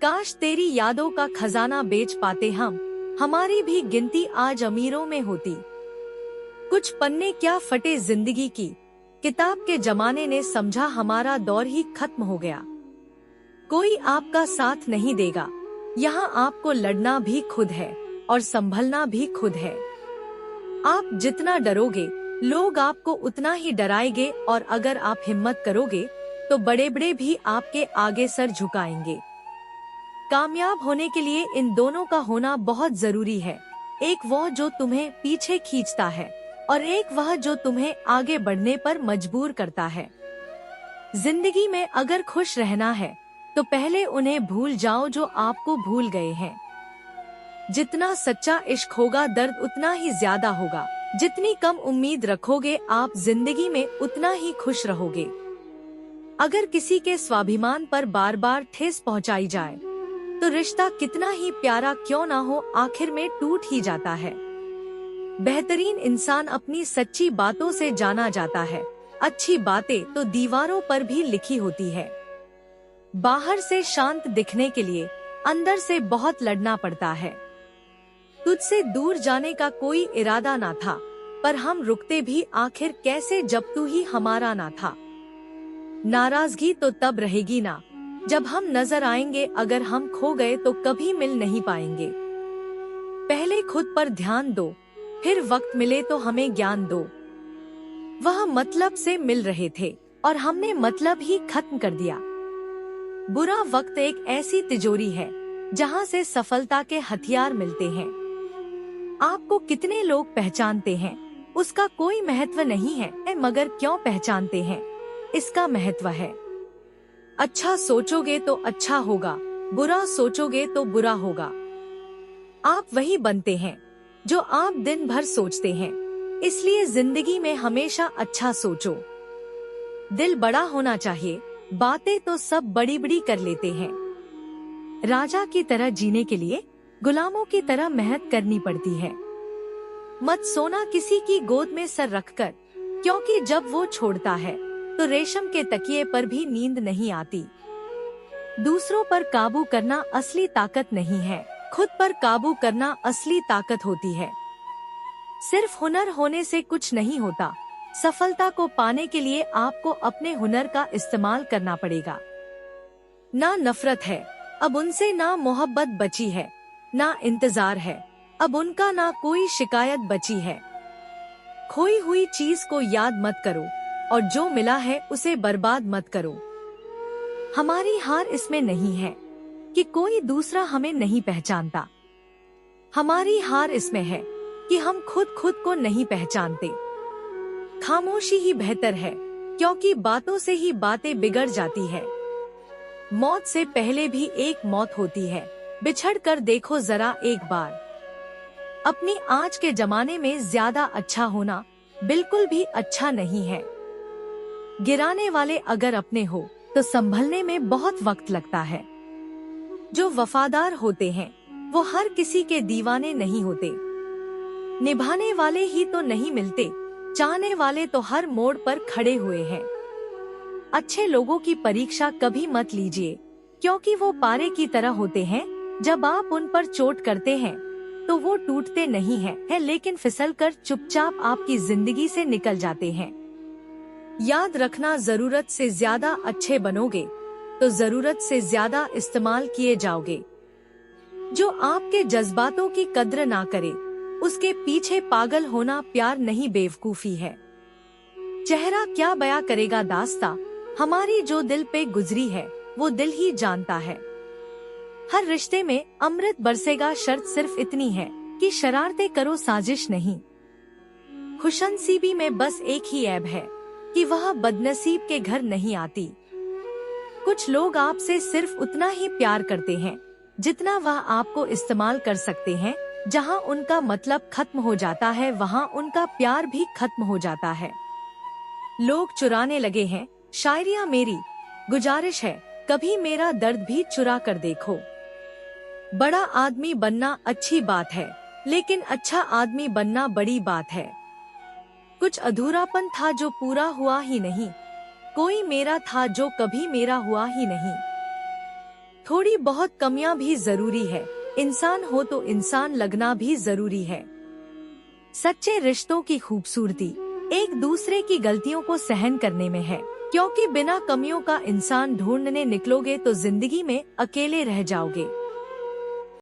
काश तेरी यादों का खजाना बेच पाते हम, हमारी भी गिनती आज अमीरों में होती। कुछ पन्ने क्या फटे जिंदगी की, किताब के जमाने ने समझा हमारा दौर ही खत्म हो गया। कोई आपका साथ नहीं देगा, यहाँ आपको लड़ना भी खुद है और संभलना भी खुद है। आप जितना डरोगे लोग आपको उतना ही डराएंगे, और अगर आप हिम्मत करोगे तो बड़े बड़े भी आपके आगे सर झुकाएंगे। कामयाब होने के लिए इन दोनों का होना बहुत जरूरी है, एक वह जो तुम्हें पीछे खींचता है और एक वह जो तुम्हें आगे बढ़ने पर मजबूर करता है। जिंदगी में अगर खुश रहना है तो पहले उन्हें भूल जाओ जो आपको भूल गए हैं। जितना सच्चा इश्क होगा दर्द उतना ही ज्यादा होगा, जितनी कम उम्मीद रखोगे आप जिंदगी में उतना ही खुश रहोगे। अगर किसी के स्वाभिमान पर बार बार ठेस पहुंचाई जाए तो रिश्ता कितना ही प्यारा क्यों ना हो आखिर में टूट ही जाता है। बेहतरीन इंसान अपनी सच्ची बातों से जाना जाता है, अच्छी बातें तो दीवारों पर भी लिखी होती है। बाहर से शांत दिखने के लिए अंदर से बहुत लड़ना पड़ता है। तुझसे दूर जाने का कोई इरादा ना था, पर हम रुकते भी आखिर कैसे जब तू ही हमारा ना था। नाराजगी तो तब रहेगी ना जब हम नजर आएंगे, अगर हम खो गए तो कभी मिल नहीं पाएंगे। पहले खुद पर ध्यान दो, फिर वक्त मिले तो हमें ज्ञान दो। वह मतलब से मिल रहे थे और हमने मतलब ही खत्म कर दिया। बुरा वक्त एक ऐसी तिजोरी है जहाँ से सफलता के हथियार मिलते हैं। आपको कितने लोग पहचानते हैं उसका कोई महत्व नहीं है, मगर क्यों पहचानते हैं इसका महत्व है। अच्छा सोचोगे तो अच्छा होगा, बुरा सोचोगे तो बुरा होगा। आप वही बनते हैं जो आप दिन भर सोचते हैं, इसलिए जिंदगी में हमेशा अच्छा सोचो। दिल बड़ा होना चाहिए, बातें तो सब बड़ी बड़ी कर लेते हैं। राजा की तरह जीने के लिए गुलामों की तरह मेहनत करनी पड़ती है। मत सोना किसी की गोद में सर रखकर, क्योंकि जब वो छोड़ता है तो रेशम के तकिए पर भी नींद नहीं आती। दूसरों पर काबू करना असली ताकत नहीं है, खुद पर काबू करना असली ताकत होती है। सिर्फ हुनर होने से कुछ नहीं होता, सफलता को पाने के लिए आपको अपने हुनर का इस्तेमाल करना पड़ेगा। ना नफरत है अब उनसे, ना मोहब्बत बची है, ना इंतजार है अब उनका, ना कोई शिकायत बची है। खोई हुई चीज को याद मत करो और जो मिला है उसे बर्बाद मत करो। हमारी हार इसमें नहीं है कि कोई दूसरा हमें नहीं पहचानता, हमारी हार इसमें है कि हम खुद को नहीं पहचानते। खामोशी ही बेहतर है, क्योंकि बातों से ही बातें बिगड़ जाती है। मौत से पहले भी एक मौत होती है, बिछड़ कर देखो जरा एक बार। अपनी आज के जमाने में ज्यादा अच्छा होना बिल्कुल भी अच्छा नहीं है। गिराने वाले अगर अपने हो तो संभलने में बहुत वक्त लगता है। जो वफादार होते हैं वो हर किसी के दीवाने नहीं होते। निभाने वाले ही तो नहीं मिलते, चाहने वाले तो हर मोड़ पर खड़े हुए हैं। अच्छे लोगों की परीक्षा कभी मत लीजिए, क्योंकि वो पारे की तरह होते हैं। जब आप उन पर चोट करते हैं तो वो टूटते नहीं हैं, लेकिन फिसलकर चुपचाप आपकी जिंदगी से निकल जाते हैं। याद रखना, जरूरत से ज्यादा अच्छे बनोगे तो जरूरत से ज्यादा इस्तेमाल किए जाओगे। जो आपके जज्बातों की कद्र ना करे उसके पीछे पागल होना प्यार नहीं बेवकूफी है। चेहरा क्या बयां करेगा दास्तां, हमारी जो दिल पे गुजरी है वो दिल ही जानता है। हर रिश्ते में अमृत बरसेगा, शर्त सिर्फ इतनी है कि शरारतें करो, साजिश नहीं। खुशनसीबी में बस एक ही ऐब है कि वह बदनसीब के घर नहीं आती। कुछ लोग आपसे सिर्फ उतना ही प्यार करते हैं जितना वह आपको इस्तेमाल कर सकते हैं। जहां उनका मतलब खत्म हो जाता है वहां उनका प्यार भी खत्म हो जाता है। लोग चुराने लगे हैं शायरियां मेरी, गुजारिश है कभी मेरा दर्द भी चुरा कर देखो। बड़ा आदमी बनना अच्छी बात है, लेकिन अच्छा आदमी बनना बड़ी बात है। कुछ अधूरापन था जो पूरा हुआ ही नहीं, कोई मेरा था जो कभी मेरा हुआ ही नहीं। थोड़ी बहुत कमियां भी जरूरी है। इंसान हो तो इंसान लगना भी जरूरी है। सच्चे रिश्तों की खूबसूरती एक दूसरे की गलतियों को सहन करने में है, क्योंकि बिना कमियों का इंसान ढूंढने निकलोगे तो जिंदगी में अकेले रह जाओगे।